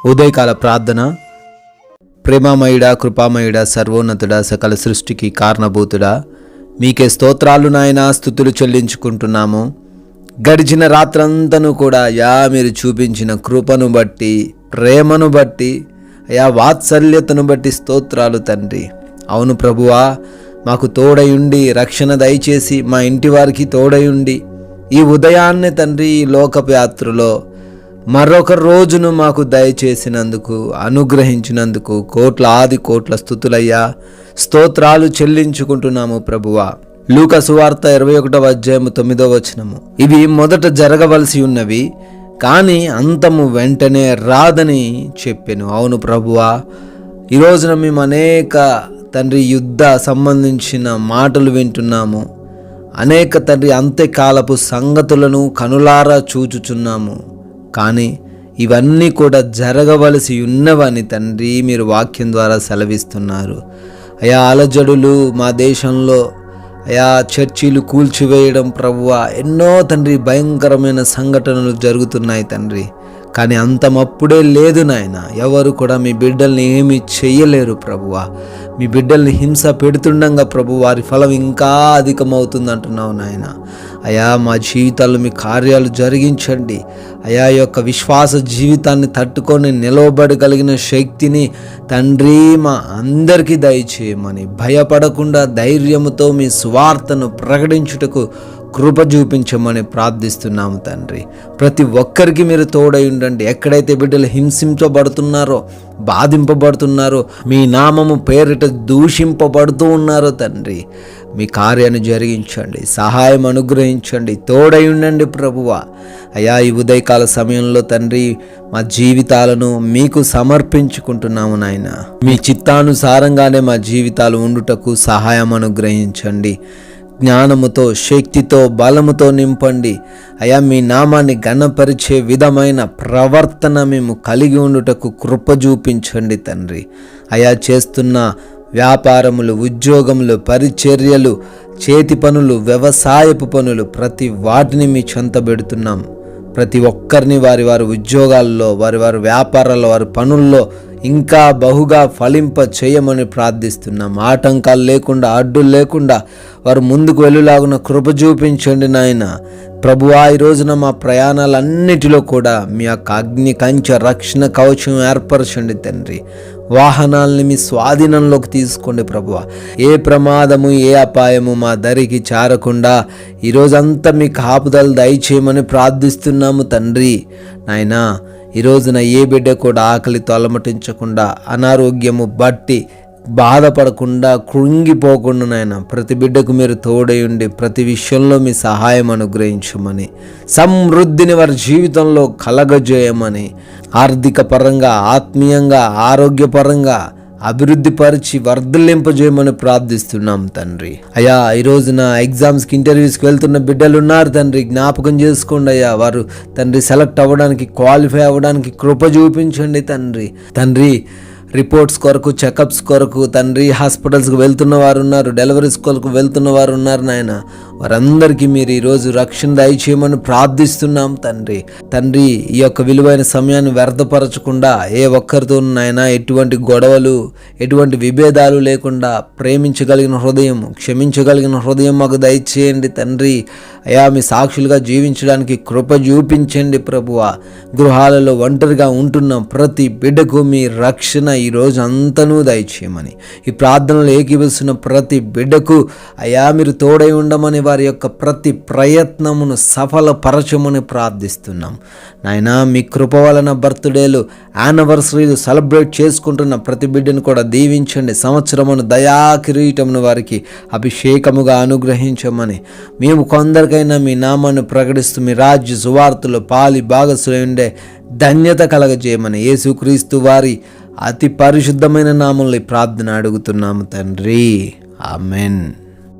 ఉదయకాల ప్రార్థన. ప్రేమమయుడా, కృపామయుడా, సర్వోన్నతుడా, సకల సృష్టికి కారణభూతుడా, మీకే స్తోత్రాలు నాయనా, స్తుతులు చెల్లించుకుంటున్నాము. గడిచిన రాత్రంతను కూడా మీరు చూపించిన కృపను బట్టి, ప్రేమను బట్టి, వాత్సల్యతను బట్టి స్తోత్రాలు తండ్రి. అవును ప్రభువా, మాకు తోడయుండి రక్షణ దయచేసి మా ఇంటి వారికి తోడయుండి ఈ ఉదయాన్నే తండ్రి ఈ లోకపు యాత్రలో మరొక రోజును మాకు దయచేసినందుకు, అనుగ్రహించినందుకు కోట్ల స్తుతులయ్యా, స్తోత్రాలు చెల్లించుకుంటున్నాము ప్రభువా. లూకా సువార్త 21వ అధ్యాయము 9వ వచనము. ఇవి మొదట జరగవలసి ఉన్నవి, కానీ అంతము వెంటనే రాదని చెప్పెను. అవును ప్రభువా, ఈ రోజున మేము అనేక తండ్రి యుద్ధ సంబంధించిన మాటలు వింటున్నాము. అనేక తండ్రి అంత్యకాలపు సంగతులను కనులారా చూచుచున్నాము. కానీ ఇవన్నీ కూడా జరగవలసి ఉన్నవని తండ్రి మీరు వాక్యం ద్వారా సెలవిస్తున్నారు. అలజడులు మా దేశంలో, చర్చిలు కూల్చివేయడం ప్రభువా, ఎన్నో తండ్రి భయంకరమైన సంఘటనలు జరుగుతున్నాయి తండ్రి. కానీ అంతమప్పుడే లేదు నాయన. ఎవరు కూడా మీ బిడ్డల్ని ఏమీ చెయ్యలేరు ప్రభువా. మీ బిడ్డల్ని హింస పెడుతుండగా ప్రభు వారి ఫలం ఇంకా అధికమవుతుంది అంటున్నావు నాయన. మా జీవితాల్లో మీ కార్యాలు జరిగించండి. ఈ యొక్క విశ్వాస జీవితాన్ని తట్టుకొని నిలవబడగలిగిన శక్తిని తండ్రి మా అందరికీ దయచేయమని, భయపడకుండా ధైర్యముతో మీ సువార్తను ప్రకటించుటకు కృప చూపించమని ప్రార్థిస్తున్నాము తండ్రి. ప్రతి ఒక్కరికి మీరు తోడై ఉండండి. ఎక్కడైతే బిడ్డలు హింసించబడుతున్నారో, బాధింపబడుతున్నారో, మీ నామము పేరిట దూషింపబడుతూ ఉన్నారో తండ్రి, మీ కార్యాన్ని జరిగించండి, సహాయం అనుగ్రహించండి, తోడై ఉండండి ప్రభువా. ఈ ఉదయకాల సమయంలో తండ్రి మా జీవితాలను మీకు సమర్పించుకుంటున్నాము నాయన. మీ చిత్తానుసారంగానే మా జీవితాలు ఉండుటకు సహాయం అనుగ్రహించండి. జ్ఞానముతో, శక్తితో, బలముతో నింపండి. మీ నామాన్ని ఘనపరిచే విధమైన ప్రవర్తన మేము కలిగి ఉండుటకు కృప చూపించండి తండ్రి. చేస్తున్న వ్యాపారములు, ఉద్యోగములు, పరిచర్యలు, చేతి పనులు, వ్యవసాయపు పనులు, ప్రతి వాటిని మీ చెంత పెడుతున్నాం. ప్రతి ఒక్కరిని వారి వారి ఉద్యోగాల్లో, వారి వారి వ్యాపారాల్లో, వారి పనుల్లో ఇంకా బహుగా ఫలింప చేయమని ప్రార్థిస్తున్నాం. ఆటంకాలు లేకుండా, అడ్డులు లేకుండా వారు ముందుకు వెళ్ళులాగున కృప చూపించండి నాయన. ప్రభువా, ఈ రోజున మా ప్రయాణాలన్నిటిలో కూడా మీ యొక్క అగ్ని కంచె రక్షణ కవచం ఏర్పరచండి తండ్రి. వాహనాలని మీ స్వాధీనంలోకి తీసుకోండి ప్రభువా. ఏ ప్రమాదము, ఏ అపాయము మా దరికి చేరకుండా ఈరోజంతా మీ కాపుదల దయచేయమని ప్రార్థిస్తున్నాము తండ్రి. నాయనా, ఈ రోజున ఏ బిడ్డ కూడా ఆకలితో అలమటించకుండా, అనారోగ్యము బట్టి బాధపడకుండా, కృంగిపోకుండా నాయన ప్రతి బిడ్డకు మీరు తోడై ఉండి ప్రతి విషయంలో మీ సహాయం అనుగ్రహించమని, సమృద్ధిని వారి జీవితంలో కలగజేయమని, ఆర్థిక పరంగా, ఆత్మీయంగా, ఆరోగ్యపరంగా అభివృద్ధి పరిచి వర్ధలింపజేయమని ప్రార్థిస్తున్నాం తండ్రి. ఈ రోజున ఎగ్జామ్స్కి, ఇంటర్వ్యూస్కి వెళ్తున్న బిడ్డలు ఉన్నారు తండ్రి, జ్ఞాపకం చేసుకోండి వారు తండ్రి సెలెక్ట్ అవ్వడానికి, క్వాలిఫై అవ్వడానికి కృప చూపించండి తండ్రి. రిపోర్ట్స్ కొరకు, చెకప్స్ కొరకు తండ్రి హాస్పిటల్స్కి వెళ్తున్న వారు ఉన్నారు, డెలివరీస్ కొరకు వెళ్తున్న వారు ఉన్నారు నాయన. వారందరికీ మీరు ఈరోజు రక్షణ దయచేయమని ప్రార్థిస్తున్నాం తండ్రి. ఈ యొక్క విలువైన సమయాన్ని వ్యర్థపరచకుండా ఏ ఒక్కరితో నాయన ఎటువంటి గొడవలు, ఎటువంటి విభేదాలు లేకుండా ప్రేమించగలిగిన హృదయం, క్షమించగలిగిన హృదయం మాకు దయచేయండి తండ్రి. మీ సాక్షులుగా జీవించడానికి కృప చూపించండి ప్రభువా. గృహాలలో ఒంటరిగా ఉంటున్న ప్రతి బిడ్డకు మీ రక్షణ ఈరోజు అంతనూ దయచేయమని, ఈ ప్రార్థనలు ఏకీభవిస్తున్న ప్రతి బిడ్డకు మీరు తోడై ఉండమని, వారి యొక్క ప్రతి ప్రయత్నమును సఫలపరచమని ప్రార్థిస్తున్నాం నాయనా. మీ కృప వలన బర్త్డేలు, యానివర్సరీలు సెలబ్రేట్ చేసుకుంటున్న ప్రతి బిడ్డను కూడా దీవించండి. సంవత్సరమును దయా కిరీటమును వారికి అభిషేకముగా అనుగ్రహించమని, మేము కొందరికైనా మీ నామాన్ని ప్రకటిస్తూ మీ రాజ్య సువార్తలో పాలి భాగస్వామి ఉండే ధన్యత కలగజేయమని యేసుక్రీస్తు వారి అతి పరిశుద్ధమైన నామంలో ప్రార్థన అడుగుతున్నాము తండ్రి. ఆమెన్.